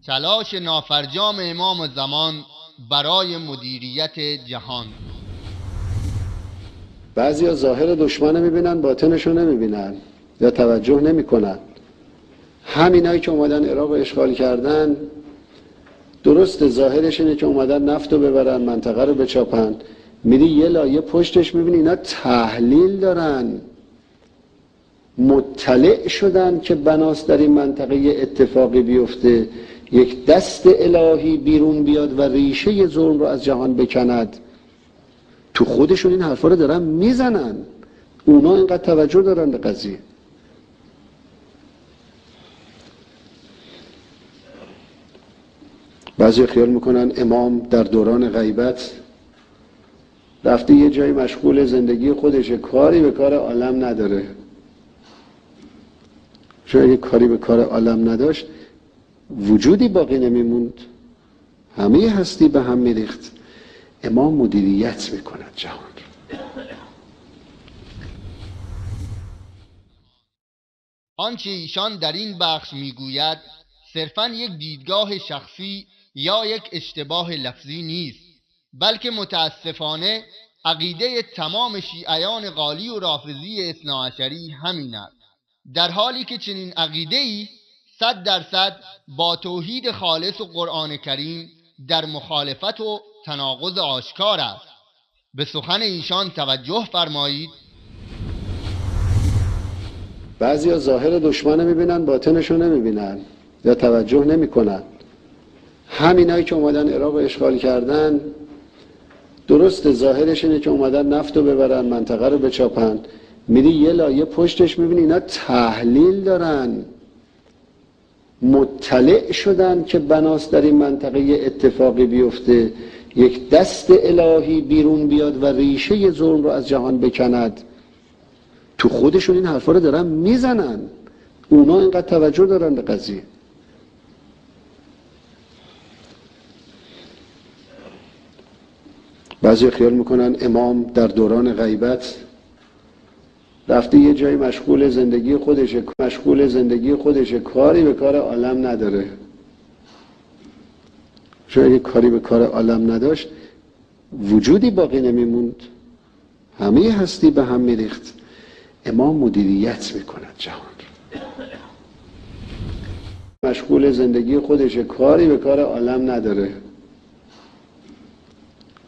تلاش نافرجام امام زمان برای مدیریت جهان. بعضیا ظاهر دشمن رو میبینن، باطنش رو نمیبینن یا توجه نمیکنن. همینایی که اومدن عراق رو اشغال کردن، درست ظاهرش اینه که اومدن نفت رو ببرن، منطقه رو بچاپن. میری یه لایه پشتش میبینی اینا تحلیل دارن، مطلع شدن که بناس در این منطقه اتفاقی بیفته، یک دست الهی بیرون بیاد و ریشه ظلم رو از جهان بکند. تو خودشون این حرفا رو دارن میزنن، اونا اینقدر توجه دارن به قضیه. بعضی خیال میکنن امام در دوران غیبت رفته یه جایی مشغول زندگی خودشه، کاری به کار عالم نداره. چون اگه کاری به کار عالم نداشت وجودی باقی نمیموند، همه هستی به هم میریخت. امام مدیریت میکند جهان. آنچه ایشان در این بخش میگوید صرفاً یک دیدگاه شخصی یا یک اشتباه لفظی نیست، بلکه متاسفانه عقیده تمام شیعیان قالی و رافضی اثناعشری همین است، در حالی که چنین عقیده‌ای 100% با توحید خالص و قرآن کریم در مخالفت و تناقض آشکار است. به سخن ایشان توجه فرمایید. بعضیا ظاهر دشمن رو میبینن، باطنش رو نمیبینن یا توجه نمیکنن. همینایی که اومدن عراق رو اشغال کردن، درست ظاهرش اینه که اومدن نفت رو ببرن، منطقه رو بچاپن. میری یه لایه پشتش میبینی اینا تحلیل دارن، مطلع شدن که بناس در این منطقه اتفاقی بیفته، یک دست الهی بیرون بیاد و ریشه ظلم رو از جهان بکند. تو خودشون این حرفا رو دارن میزنن، اونا اینقدر توجه دارن به قضیه. بعضی خیال میکنن امام در دوران غیبت رفته یه جایی مشغول زندگی خودشه، کاری به کار عالم نداره. چون اگه کاری به کار عالم نداشت وجودی باقی نمیموند، همه هستی به هم میریخت. امام مدیریت میکند جهان. مشغول زندگی خودشه، کاری به کار عالم نداره.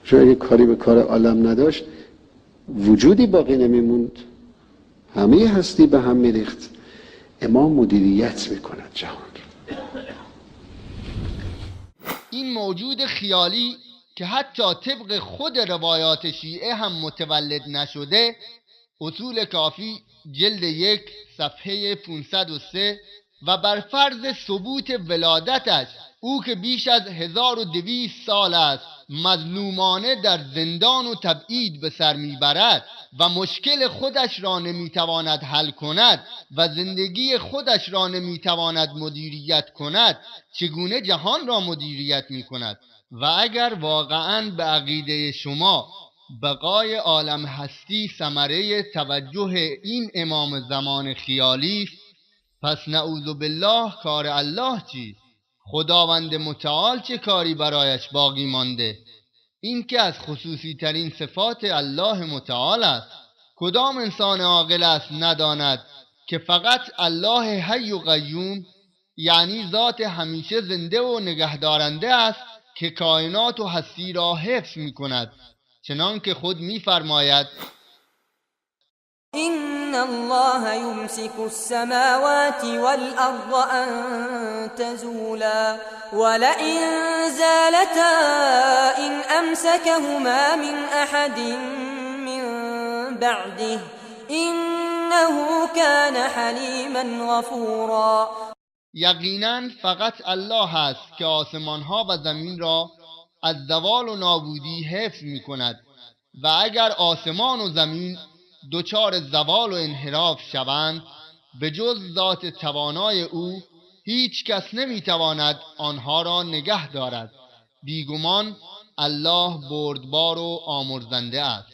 چون اگه کاری به کار عالم نداشت وجودی باقی نمیموند، همه هستی به هم میریخت. امام مدیریت میکند جهان. این موجود خیالی که حتی طبق خود روایات شیعه هم متولد نشده، اصول کافی جلد 1 صفحه 503 و بر فرض ثبوت ولادتش، او که بیش از 1200 سال است مظلومانه در زندان و تبعید به سر میبرد و مشکل خودش را نمیتواند حل کند و زندگی خودش را نمیتواند مدیریت کند، چگونه جهان را مدیریت میکند؟ و اگر واقعاً به عقیده شما بقای عالم هستی ثمره توجه این امام زمان خیالی است، پس نعوذ بالله کار الله چیست؟ خداوند متعال چه کاری برایش باقی مانده؟ این که از خصوصی ترین صفات الله متعال است. کدام انسان عاقل است نداند که فقط الله حی و قیوم، یعنی ذات همیشه زنده و نگهدارنده است که کائنات و هستی را حفظ می کند، چنان که خود می فرماید إن الله يمسك السماوات والأرض أن تزولا ولئن زالتا إن أمسكهما من أحد من بعده إنه كان حليما غفورا. یقیناً فقط الله است که آسمانها و زمین را از زوال و نابودی حفظ می کند و اگر آسمان و زمین دچار زوال و انحراف شوند، به جز ذات توانای او هیچ کس نمی تواند آنها را نگه دارد. بیگمان الله بردبار و آمرزنده است.